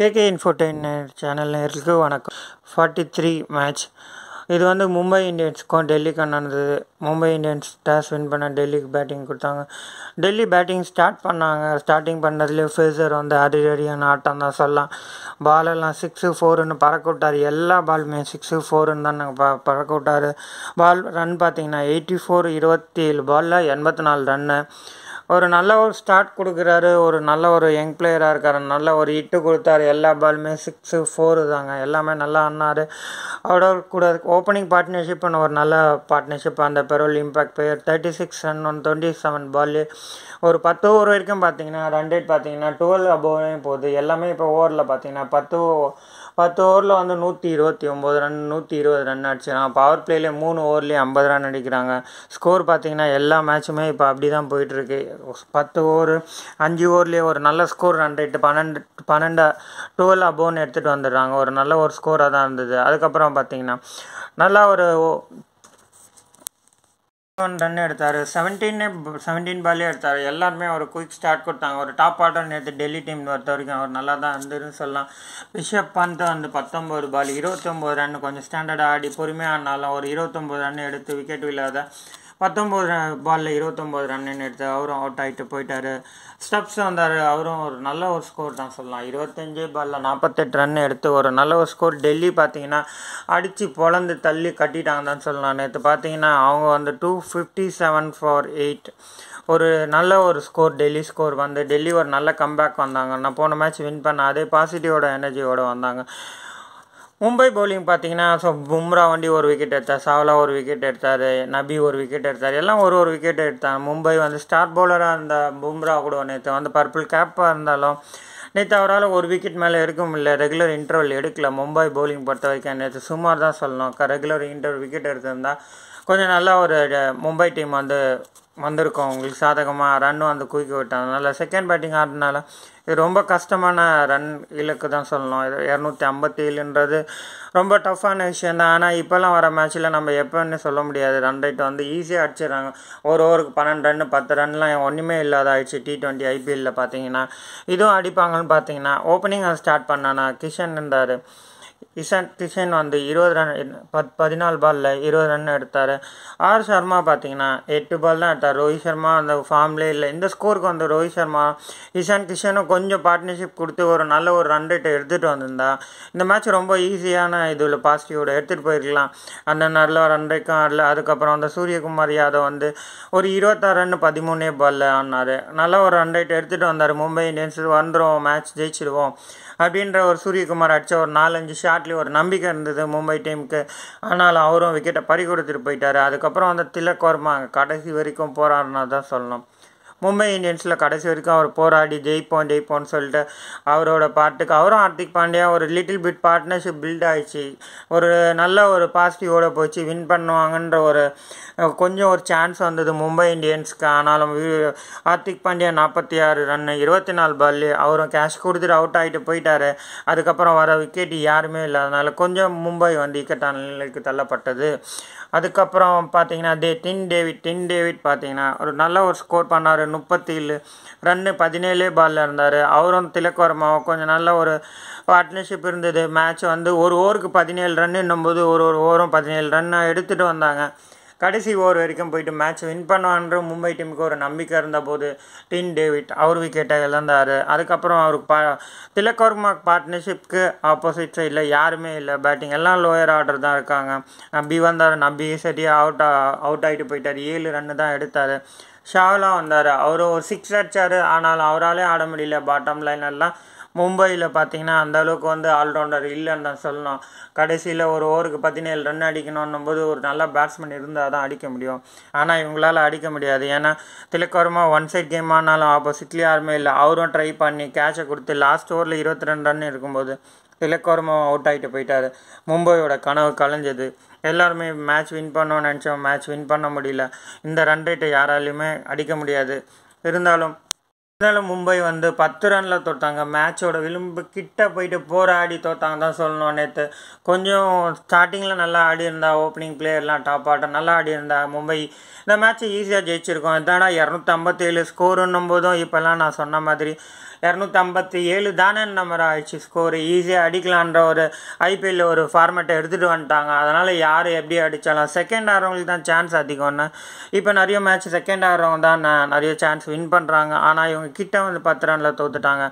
KK infotainment channel நேயர்களுக்கு வணக்கம். 43 match. இது வந்து மும்பை இந்தியன்ஸுக்கும் டெல்லிக்கும் நடந்தது. மும்பை இந்தியன்ஸ் டாஸ் வின் பண்ண டெல்லிக்கு பேட்டிங் கொடுத்தாங்க. டெல்லி பேட்டிங் ஸ்டார்டிங் பண்ணதுலேயே ஃபேஸர் வந்து அடியான ஆட்டம் தான் சொல்லலாம். பாலெல்லாம் 6-4ன்னு பறக்க விட்டார். எல்லா பாலுமே 6-4ன்னு தான் நாங்கள் பறக்க விட்டார். ரன் பார்த்தீங்கன்னா 84, 27 பாலில் 84 ரன்னு. ஒரு நல்ல ஒரு ஸ்டார்ட் கொடுக்குறாரு. ஒரு நல்ல ஒரு யங் பிளேயராக இருக்கார். நல்ல ஒரு ஹிட்டு கொடுத்தாரு. எல்லா பாலுமே 6-4 தாங்க. எல்லாமே நல்லா ஆடினார். அவரோட கூட ஓப்பனிங் பார்ட்னர்ஷிப் ஒரு நல்ல பார்ட்னர்ஷிப். அந்த பெரோல் இம்பேக்ட் பிளேயர் 36 ரன் 27 பால். ஒரு 10 ஓவர் வரைக்கும் பார்த்தீங்கன்னா ரன் ரேட் பார்த்தீங்கன்னா 12 அபோவே போகுது. எல்லாமே இப்போ ஓவரில் பார்த்தீங்கன்னா 10 ஓவரில் வந்து 129 ரன் 120 ரன் அடிச்சிடறாங்க. பவர் பிளேலேயே 3 ஓவர்லேயே 50 ரன் அடிக்கிறாங்க. ஸ்கோர் பார்த்தீங்கன்னா எல்லா மேட்சுமே இப்போ அப்படி தான் போயிட்டுருக்கு. 10 ஓவர் 5 ஓவர்லேயே ஒரு நல்ல ஸ்கோர். ரன் ரேட்டு 12 அபோன்னு எடுத்துகிட்டு வந்துடுறாங்க. ஒரு நல்ல ஒரு ஸ்கோராக தான் இருந்தது. அதுக்கப்புறம் பார்த்தீங்கன்னா நல்லா ஒரு ரன் எடுத்தார். 17 பாலே எடுத்தார். எல்லாருமே ஒரு குயிக் ஸ்டார்ட் கொடுத்தாங்க. ஒரு டாப் ஆர்டர் நேற்று டெல்லி டீம் பொறுத்த வரைக்கும் அவர் நல்லா தான் இருந்ததுன்னு சொல்லலாம். ரிஷப் பந்த் வந்து 19 பால் 29 ரன் கொஞ்சம் ஸ்டாண்டர்டாக ஆடி பொறுமையாக ஆடினாலும் ஒரு 29 ரன் எடுத்து விக்கெட் இல்லாத 19 பாலில் 29 ரன்னு எடுத்து அவரும் அவுட் ஆகிட்டு போயிட்டார். ஸ்டப்ஸ் வந்தார். அவரும் ஒரு நல்ல ஒரு ஸ்கோர் தான் சொல்லலாம். 25 பாலில் 48 ரன் எடுத்து ஒரு நல்ல ஒரு ஸ்கோர். டெல்லி பார்த்தீங்கன்னா அடித்து பொழந்து தள்ளி கட்டிட்டாங்க தான் சொல்லலாம். நேற்று பார்த்தீங்கன்னா அவங்க வந்து 257 for 8 ஒரு நல்ல ஒரு ஸ்கோர். டெல்லி ஸ்கோர் வந்து டெல்லி ஒரு நல்ல கம்பேக் வந்தாங்க. நான் போன மேட்ச் வின் பண்ண அதே பாசிட்டிவோட எனர்ஜியோடு வந்தாங்க. மும்பை பவுலிங் பார்த்தீங்கன்னா பும்ரா வண்டி ஒரு விக்கெட் எடுத்தார். சாவ்லா ஒரு விக்கெட் எடுத்தார். நபி ஒரு விக்கெட் எடுத்தார். எல்லாம் ஒரு விக்கெட் எடுத்தாங்க. மும்பை வந்து ஸ்டார் பவுலராக இருந்த பும்ரா கூட நேற்று வந்து பர்பிள் கேப்பாக இருந்தாலும் நேற்று அவரால் ஒரு விக்கெட் மேலே எடுக்க முடியல. ரெகுலர் இன்டர்வல் எடுக்கல. மும்பை பவுலிங் பொறுத்த வரைக்கும் நேற்று சுமார் தான் சொல்லணும். ரெகுலர் விக்கெட் எடுத்திருந்தா கொஞ்சம் நல்லா ஒரு மும்பை டீம் வந்து வந்திருக்கும். அவங்களுக்கு சாதகமாக ரன் வந்து குயிக்க விட்டாங்க. நல்லா செகண்ட் பேட்டிங் ஆடினால இது ரொம்ப கஷ்டமான ரன் இலக்கு தான் சொல்லணும். 257ன்றது ரொம்ப டஃப்பான விஷயம் தான். ஆனால் இப்போல்லாம் வர மேட்ச்சில் நம்ம எப்போன்னு சொல்ல முடியாது. ரன் ரேட் வந்து ஈஸியாக அடிச்சிடறாங்க. ஒரு ஓவருக்கு 12 ரன் 10 ரன்லாம் ஒன்றுமே இல்லாத ஆயிடுச்சு. T20 IPL பார்த்தீங்கன்னா இதுவும் அடிப்பாங்கன்னு பார்த்தீங்கன்னா ஓப்பனிங் ஸ்டார்ட் பண்ணானா கிஷன் இருந்தார். கிஷன் வந்து 20 ரன் 14 பாலில் 20 ரன் எடுத்தார். சர்மா பார்த்தீங்கன்னா 8 பால் தான் எடுத்தார். ரோஹித் சர்மா அந்த ஃபார்ம்லேயே இல்லை. இந்த ஸ்கோருக்கு வந்து ரோஹித் சர்மா கிஷனும் கொஞ்சம் பார்ட்னர்ஷிப் கொடுத்து ஒரு நல்ல ஒரு ரன் ரேட்டை எடுத்துகிட்டு வந்திருந்தா இந்த மேட்ச் ரொம்ப ஈஸியான இதில் பாசிட்டிவோட எடுத்துகிட்டு போயிருக்கலாம். அந்த நல்ல ரன் ரேட்டும் ஆடல. அதுக்கப்புறம் அந்த சூரியகுமார் யாதவ் வந்து ஒரு 26 ரன் 13 பாலில் ஆடினார். நல்ல ஒரு ரன் ரேட் எடுத்துகிட்டு வந்தார். மும்பை இந்தியன்ஸ் வந்துடும், மேட்ச் ஜெயிச்சிடுவோம் அப்படின்ற ஒரு சூரியகுமார் அடித்த ஒரு 4-5 ஷாட்லேயும் ஒரு நம்பிக்கை இருந்தது மும்பை டீமுக்கு. ஆனாலும் அவரும் விக்கெட்டை பறி கொடுத்துட்டு போயிட்டார். அதுக்கப்புறம் வந்து திலக் வர்மா கடைசி வரைக்கும் போராடினா தான் சொல்லணும். மும்பை இந்தியன்ஸில் கடைசி வரைக்கும் அவர் போராடி ஜெயிப்போம்னு சொல்லிட்டு அவரோட பாட்டுக்கு அவரும் ஹார்திக் பாண்டியா ஒரு லிட்டில் பிட் பார்ட்னர்ஷிப் பில்ட் ஆகிடுச்சு. ஒரு நல்ல ஒரு பாசிட்டிவோடு போச்சு. வின் பண்ணுவாங்கன்ற ஒரு கொஞ்சம் ஒரு சான்ஸ் வந்தது மும்பை இந்தியன்ஸ்க்கு. ஆனாலும் ஹார்திக் பாண்டியா 46 ரன் 24 பால் அவரும் கேஷ் கொடுத்துட்டு அவுட் ஆகிட்டு போயிட்டார். அதுக்கப்புறம் வர விக்கெட் யாருமே இல்லாதனால கொஞ்சம் மும்பை வந்து இக்கட்டான நிலைக்கு தள்ளப்பட்டது. அதுக்கப்புறம் பார்த்தீங்கன்னா டின் டேவிட் பார்த்தீங்கன்னா ஒரு நல்ல ஒரு ஸ்கோர் பண்ணார். 37 ரன் 17 பாலில் இருந்தார். அவரும் திலக் வர்மாவும் கொஞ்சம் நல்ல ஒரு பார்ட்னர்ஷிப் இருந்தது. மேட்ச் வந்து ஒரு ஓவருக்கு 17 ரன் என்னும்போது ஒரு ஓவரும் 17 ரன் எடுத்துகிட்டு வந்தாங்க. கடைசி ஓவர் வரைக்கும் போயிட்டு மேட்ச் வின் பண்ணுவான்ற மும்பை டீமுக்கு ஒரு நம்பிக்கை இருந்தபோது டின் டேவிட் அவர் விக்கெட்டை இழந்தார். அதுக்கப்புறம் அவருக்கு திலக் வர்மா பார்ட்னர்ஷிப்க்கு ஆப்போசிட் சைடில் யாருமே இல்லை. பேட்டிங் எல்லாம் லோயர் ஆர்டர் தான் இருக்காங்க. நபி சரியாக அவுட் ஆகிட்டு போயிட்டார். 7 ரன்னு தான் எடுத்தார். ஷாவ்லா வந்தார். அவர் ஒரு 6 அடித்தார். ஆனாலும் அவராலே ஆட முடியல. பாட்டம் லைனெல்லாம் மும்பையில் பார்த்தீங்கன்னா அந்த அளவுக்கு வந்து ஆல்ரவுண்டர் இல்லைன்னு தான் சொல்லணும். கடைசியில் ஒரு ஓவருக்கு 17 ரன் அடிக்கணும் போது ஒரு நல்ல பேட்ஸ்மேன் இருந்தால் தான் அடிக்க முடியும். ஆனால் இவங்களால் அடிக்க முடியாது. ஏன்னா Tilak Varma one side game ஆனாலும் ஆப்போசிட்லேயே யாருமே இல்லை. அவரும் ட்ரை பண்ணி கேட்சை கொடுத்து லாஸ்ட் ஓவரில் 22 ரன் இருக்கும்போது திலக் வர்மா அவுட் ஆகிட்டு போயிட்டார். மும்பையோட கனவு கலைஞ்சது. எல்லாருமே மேட்ச் வின் பண்ணோன்னு நினச்சோம். மேட்ச் வின் பண்ண முடியல. இந்த ரன் ரேட்டை யாராலையுமே அடிக்க முடியாது. இருந்தாலும் மும்பை வந்து 10 ரனில் தோற்றாங்க. மேட்சோட விளிம்பு கிட்ட போயிட்டு போராடி தோற்றாங்க தான் சொல்லணும். நேற்று கொஞ்சம் ஸ்டார்டிங்கில் நல்லா ஆடி இருந்தா ஓப்பனிங் பிளேயர்லாம் டாப் ஆட்டம் நல்லா ஆடி இருந்தா மும்பை இந்த மேட்ச்சை ஈஸியாக ஜெயிச்சிருக்கோம். இதானா 257 ஸ்கோருன்னும் போதும் இப்போல்லாம் நான் சொன்ன மாதிரி 257 தானே நம்பர் ஆயிடுச்சு ஸ்கோர். ஈஸியாக அடிக்கலான்ற ஒரு ஐபிஎல்ல ஒரு ஃபார்மேட்டை எடுத்துகிட்டு வந்துட்டாங்க. அதனால் யார் எப்படி அடித்தாலும் செகண்ட் ஆடுறவங்களுக்கு தான் சான்ஸ் அதிகம்னு. இப்போ நிறைய மேட்ச் செகண்ட் ஆடுறவங்க தான் நிறைய சான்ஸ் வின் பண்ணுறாங்க. ஆனால் இவங்க கிட்ட வந்து 10 ரனில் தோத்துட்டாங்க.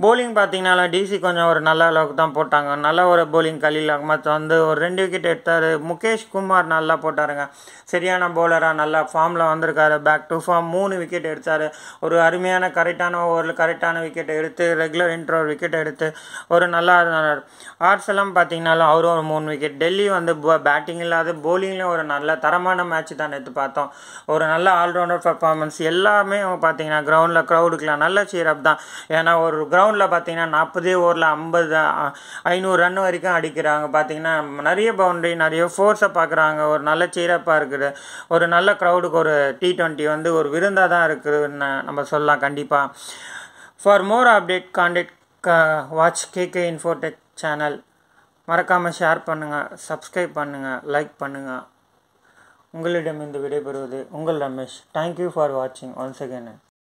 போலிங் பார்த்தீங்கன்னா டிசி கொஞ்சம் ஒரு நல்ல அளவுக்கு தான் போட்டாங்க. நல்ல ஒரு போலிங் கலீல் அகமத் வந்து ஒரு 2 விக்கெட் எடுத்தார். முகேஷ் குமார் நல்லா போட்டாருங்க, சரியான பவுலராக நல்லா ஃபார்மில் வந்திருக்காரு. பேக் டு ஃபார்ம் 3 விக்கெட் எடுத்தார். ஒரு அருமையான கரெக்டான ஓவரில் கரெக்டான விக்கெட் எடுத்து ரெகுலர் இன்டர்வல் விக்கெட் எடுத்து ஒரு நல்லா இருந்தார். ஆர்செல்லாம் பார்த்தீங்கன்னாலும் அவரும் ஒரு 3 விக்கெட். டெல்லி வந்து பேட்டிங் இல்லாத போலிங்லேயும் ஒரு நல்ல தரமான மேட்ச் தான் எடுத்து பார்த்தோம். ஒரு நல்ல ஆல்ரவுண்டர் பர்ஃபார்மன்ஸ். எல்லாமே பார்த்தீங்கன்னா கிரவுண்டில் க்ரௌடுக்குலாம் நல்ல சீரப் தான். ஏன்னா ஒரு கிரவுண்டில் பார்த்தீங்கன்னா 40 ஓவரில் 500 ரன் வரைக்கும் அடிக்கிறாங்க. பார்த்தீங்கன்னா நிறைய பவுண்டரி நிறைய ஃபோர்ஸை பார்க்குறாங்க. ஒரு நல்ல சீரப்பாக இருக்குது. ஒரு நல்ல க்ரௌடுக்கு ஒரு T20 வந்து ஒரு விருந்தாக தான் இருக்குதுன்னு நம்ம சொல்லலாம் கண்டிப்பாக. For more update contact watch KK Infotech channel. மறக்காமல் ஷேர் பண்ணுங்கள், சப்ஸ்கிரைப் பண்ணுங்கள், லைக் பண்ணுங்கள். உங்களிடம் இந்த விடைபெறுவது உங்கள் ரமேஷ். தேங்க்யூ ஃபார் வாட்சிங் ஒன்ஸ் அகேன்.